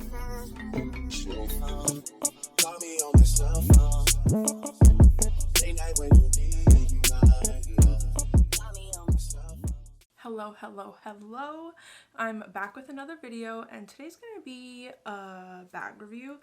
Call me on my cell phone. Late night when you need my love. Call me on my cell phone. Hello. I'm back with another video, and today's gonna be a bag review.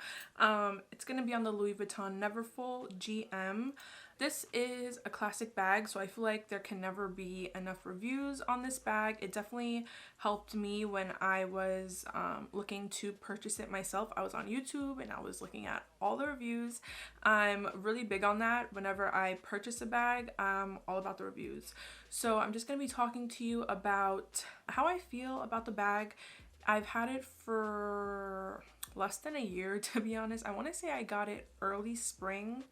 It's gonna be on the Louis Vuitton Neverfull GM. This is a classic bag, so I feel like there can never be enough reviews on this bag. It definitely helped me when I was looking to purchase it myself. I was on YouTube and I was looking at all the reviews. I'm really big on that. Whenever I purchase a bag, I'm all about the reviews. So I'm just going to be talking to you about how I feel about the bag. I've had it for less than a year, to be honest. I want to say I got it early spring.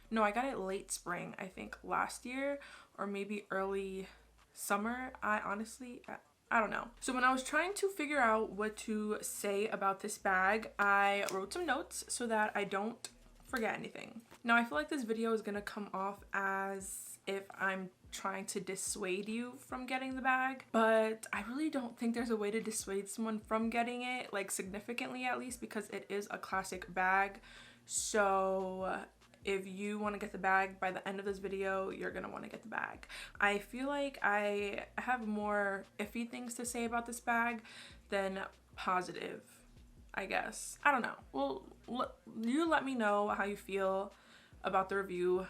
No, I got it late spring, I think last year, or maybe early summer. I don't know. So when I was trying to figure out what to say about this bag, I wrote some notes so that I don't forget anything. Now, I feel like this video is gonna come off as if I'm trying to dissuade you from getting the bag, but I really don't think there's a way to dissuade someone from getting it, like significantly at least, because it is a classic bag. So if you want to get the bag by the end of this video, you're gonna want to get the bag. I feel like I have more iffy things to say about this bag than positive, I guess. I don't know. Well, you let me know how you feel about the review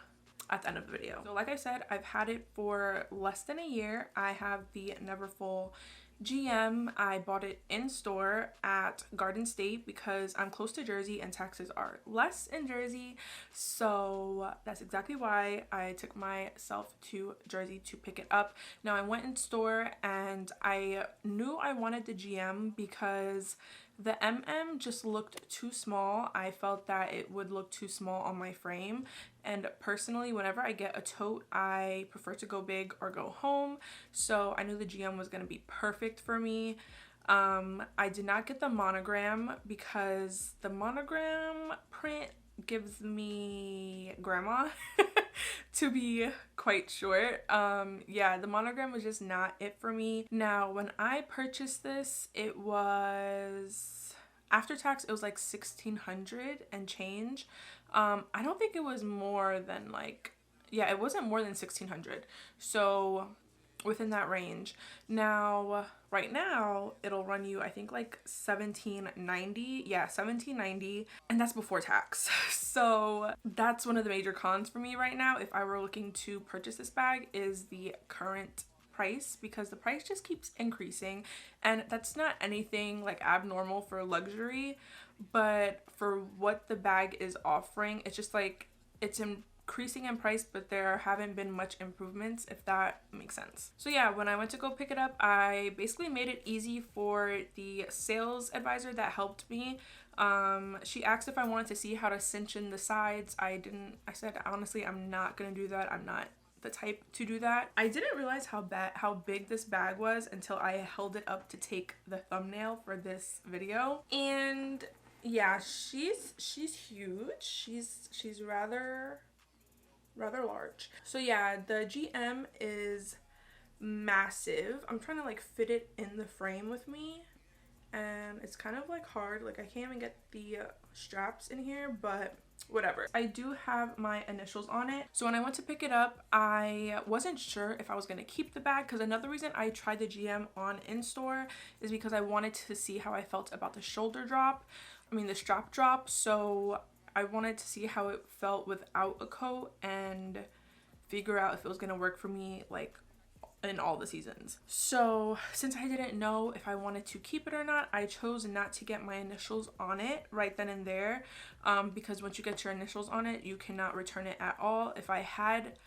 at the end of the video. So like I said, I've had it for less than a year. I have the Neverfull GM. I bought it in store at Garden State because I'm close to Jersey and taxes are less in Jersey. So that's exactly why I took myself to Jersey to pick it up. Now I went in store and I knew I wanted the GM because the MM just looked too small. I felt that it would look too small on my frame. And personally, whenever I get a tote, I prefer to go big or go home. So I knew the GM was going to be perfect for me. I did not get the monogram because the monogram print gives me grandma to be quite short. Yeah, the monogram was just not it for me. Now, when I purchased this, it was after tax, it was like $1,600 and change. I don't think it was more than it wasn't more than $1,600. So within that range. Now, right now, it'll run you, I think, like $1,790. Yeah, $1,790, and that's before tax. So that's one of the major cons for me right now if I were looking to purchase this bag, is the current price, because the price just keeps increasing, and that's not anything like abnormal for luxury, but for what the bag is offering, it's just like it's increasing in price, but there haven't been much improvements, if that makes sense. So yeah, when I went to go pick it up, I basically made it easy for the sales advisor that helped me. She asked if I wanted to see how to cinch in the sides. I said, honestly, I'm not gonna do that. I'm not the type to do that. I didn't realize how big this bag was until I held it up to take the thumbnail for this video. And yeah, she's huge. She's rather large. So yeah, the GM is massive. I'm trying to like fit it in the frame with me, and it's kind of like hard. Like I can't even get the straps in here, but whatever. I do have my initials on it. So when I went to pick it up, I wasn't sure if I was going to keep the bag, because another reason I tried the GM on in store is because I wanted to see how I felt about the the strap drop. So I wanted to see how it felt without a coat and figure out if it was going to work for me like in all the seasons. So since I didn't know if I wanted to keep it or not, I chose not to get my initials on it right then and there, because once you get your initials on it, you cannot return it at all. If I had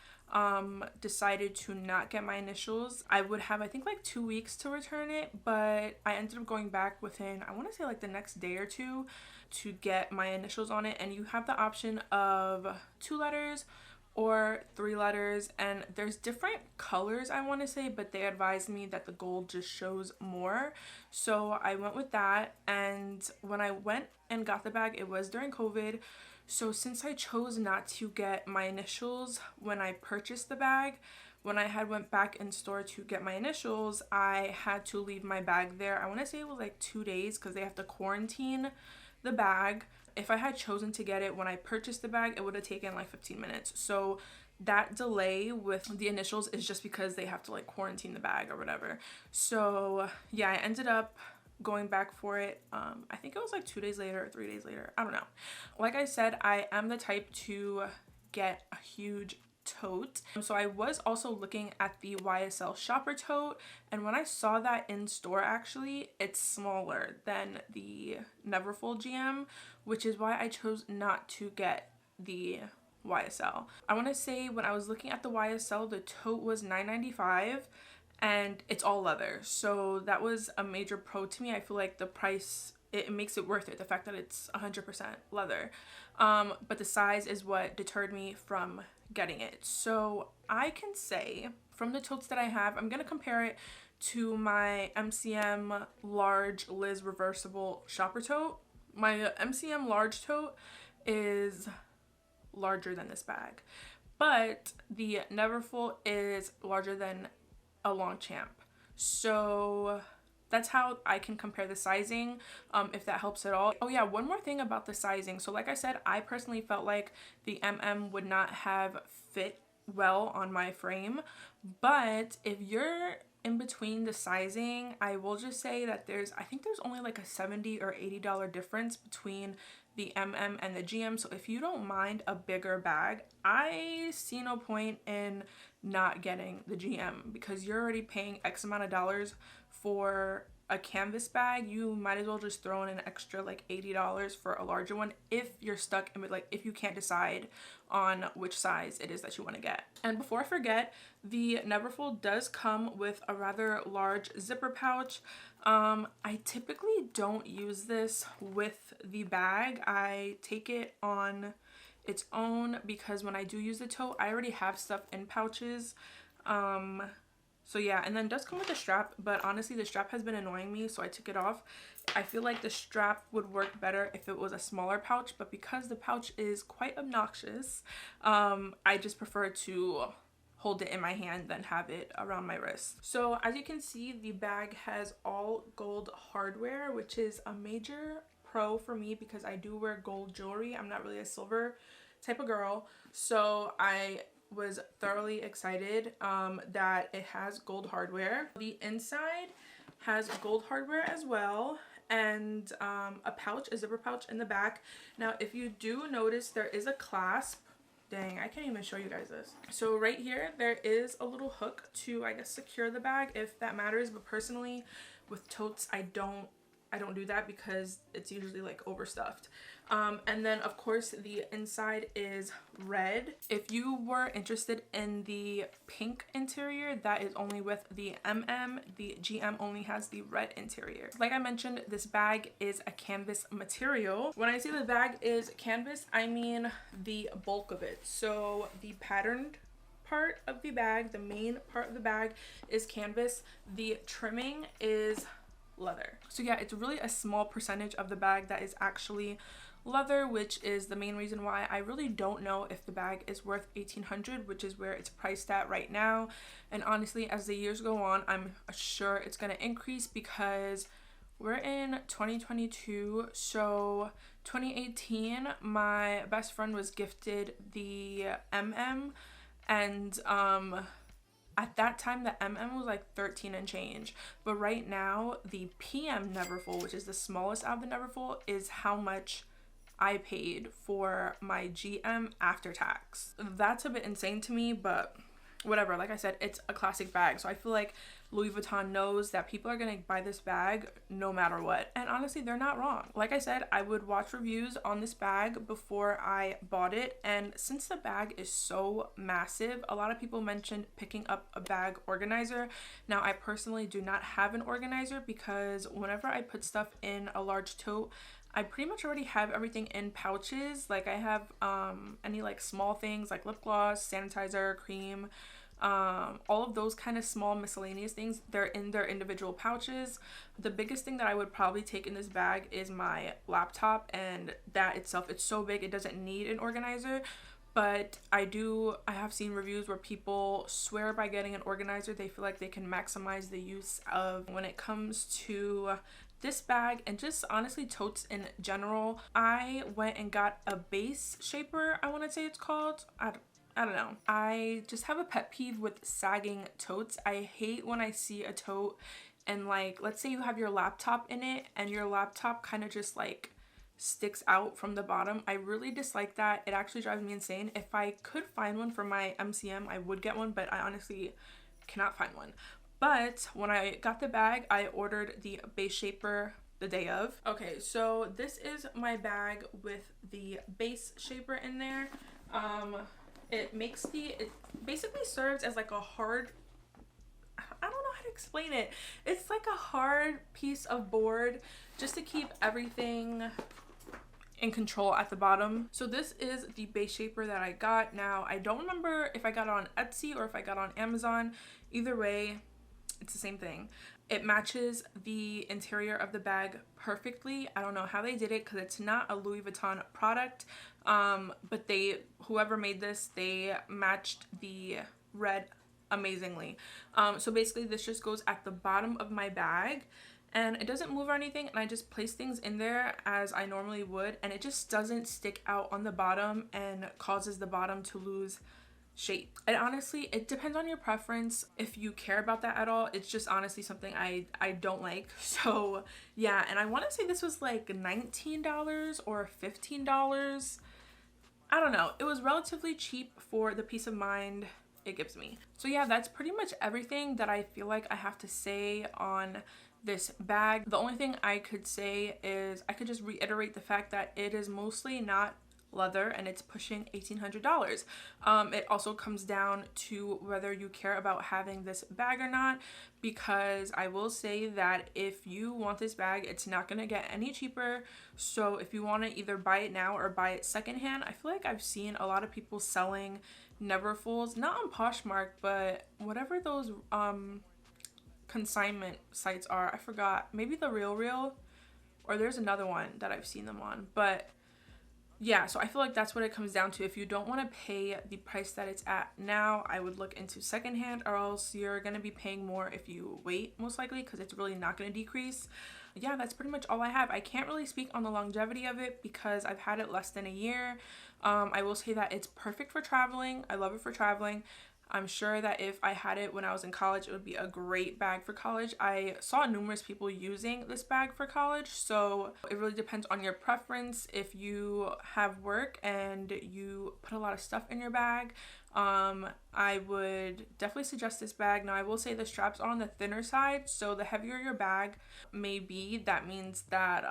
decided to not get my initials, I would have, I think, like 2 weeks to return it, but I ended up going back within, I want to say like the next day or two, to get my initials on it. And you have the option of 2 letters or 3 letters, and there's different colors, I want to say, but they advised me that the gold just shows more, so I went with that. And when I went and got the bag, it was during COVID, so since I chose not to get my initials when I purchased the bag, when I had went back in store to get my initials, I had to leave my bag there. I want to say it was like 2 days because they have to quarantine the bag. If I had chosen to get it when I purchased the bag, it would have taken like 15 minutes. So that delay with the initials is just because they have to like quarantine the bag or whatever. So yeah, I ended up going back for it. I think it was like 2 days later or 3 days later. I don't know. Like I said, I am the type to get a huge tote. So I was also looking at the YSL shopper tote, and when I saw that in store, actually it's smaller than the Neverfull GM, which is why I chose not to get the YSL. I want to say when I was looking at the YSL, the tote was $9.95 and it's all leather, so that was a major pro to me. I feel like the price, it makes it worth it, the fact that it's 100% leather. But the size is what deterred me from getting it. So I can say from the totes that I have, I'm gonna compare it to my MCM large Liz reversible shopper tote. My MCM large tote is larger than this bag, but the Neverfull is larger than a Longchamp. So that's how I can compare the sizing, if that helps at all. Oh yeah, one more thing about the sizing. So like I said, I personally felt like the MM would not have fit well on my frame, but if you're in between the sizing, I will just say that I think there's only like a $70 or $80 difference between the MM and the GM. So if you don't mind a bigger bag, I see no point in not getting the GM, because you're already paying X amount of dollars for a canvas bag. You might as well just throw in an extra like $80 for a larger one if you're stuck in, like, if you can't decide on which size it is that you want to get. And before I forget, the Neverfull does come with a rather large zipper pouch. I typically don't use this with the bag. I take it on its own because when I do use the tote, I already have stuff in pouches. So yeah, and then it does come with a strap, but honestly the strap has been annoying me, so I took it off. I feel like the strap would work better if it was a smaller pouch, but because the pouch is quite obnoxious, I just prefer to hold it in my hand than have it around my wrist. So as you can see, the bag has all gold hardware, which is a major pro for me because I do wear gold jewelry. I'm not really a silver type of girl, so I was thoroughly excited that it has gold hardware. The inside has gold hardware as well, and a pouch, a zipper pouch in the back. Now if you do notice, there is a clasp. Dang, I can't even show you guys this. So right here there is a little hook to, I guess, secure the bag if that matters, but personally with totes I don't do that because it's usually like overstuffed. And then of course the inside is red. If you were interested in the pink interior, that is only with the MM. The GM only has the red interior. Like I mentioned, this bag is a canvas material. When I say the bag is canvas, I mean the bulk of it. So the patterned part of the bag, the main part of the bag is canvas. The trimming is leather. So yeah, it's really a small percentage of the bag that is actually leather, which is the main reason why I really don't know if the bag is worth $1,800, which is where it's priced at right now. And honestly, as the years go on, I'm sure it's going to increase because we're in 2022. So 2018, my best friend was gifted the MM, and at that time the MM was like 13 and change, but right now the PM Neverfull, which is the smallest out of the Neverfull, is how much I paid for my GM after tax. That's a bit insane to me, but whatever. Like I said, it's a classic bag, so I feel like Louis Vuitton knows that people are gonna buy this bag no matter what, and honestly they're not wrong. Like I said, I would watch reviews on this bag before I bought it, and since the bag is so massive, a lot of people mentioned picking up a bag organizer. Now I personally do not have an organizer because whenever I put stuff in a large tote, I pretty much already have everything in pouches. Like I have any like small things like lip gloss, sanitizer, cream, all of those kind of small miscellaneous things, they're in their individual pouches. The biggest thing that I would probably take in this bag is my laptop, and that itself, it's so big it doesn't need an organizer. but I have seen reviews where people swear by getting an organizer they feel like they can maximize the use of. When it comes to this bag and just honestly totes in general, I went and got a base shaper, I want to say it's called. I don't know. I just have a pet peeve with sagging totes. I hate when I see a tote and like, let's say you have your laptop in it and your laptop kind of just like sticks out from the bottom. I really dislike that. It actually drives me insane. If I could find one for my MCM, I would get one, but I honestly cannot find one. But when I got the bag, I ordered the base shaper the day of. Okay, so this is my bag with the base shaper in there. It basically serves as like a hard, I don't know how to explain it. It's like a hard piece of board just to keep everything in control at the bottom. So this is the base shaper that I got. Now, I don't remember if I got it on Etsy or if I got it on Amazon. Either way, it's the same thing. It matches the interior of the bag perfectly. I don't know how they did it because it's not a Louis Vuitton product, but whoever made this, they matched the red amazingly. So basically this just goes at the bottom of my bag and it doesn't move or anything, and I just place things in there as I normally would, and it just doesn't stick out on the bottom and causes the bottom to lose shape. And honestly, it depends on your preference if you care about that at all. It's just honestly something I don't like. So yeah, and I want to say this was like $19 or $15. I don't know. It was relatively cheap for the peace of mind it gives me. So yeah, that's pretty much everything that I feel like I have to say on this bag. The only thing I could say is I could just reiterate the fact that it is mostly not leather and it's pushing $1,800. It also comes down to whether you care about having this bag or not, because I will say that if you want this bag, it's not going to get any cheaper. So if you want to either buy it now or buy it secondhand, I feel like I've seen a lot of people selling Neverfulls, not on Poshmark, but whatever those consignment sites are. I forgot, maybe the Real, or there's another one that I've seen them on. But yeah, so I feel like that's what it comes down to. If you don't want to pay the price that it's at now, I would look into secondhand, or else you're going to be paying more if you wait, most likely, because it's really not going to decrease. Yeah, that's pretty much all I have. I can't really speak on the longevity of it because I've had it less than a year. I will say that it's perfect for traveling. I love it for traveling. I'm sure that if I had it when I was in college, it would be a great bag for college. I saw numerous people using this bag for college, so it really depends on your preference. If you have work and you put a lot of stuff in your bag, I would definitely suggest this bag. Now, I will say the straps are on the thinner side, so the heavier your bag may be, that means that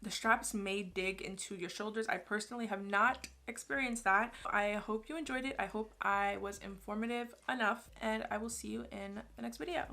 the straps may dig into your shoulders. I personally have not experienced that. I hope you enjoyed it. I hope I was informative enough, and I will see you in the next video.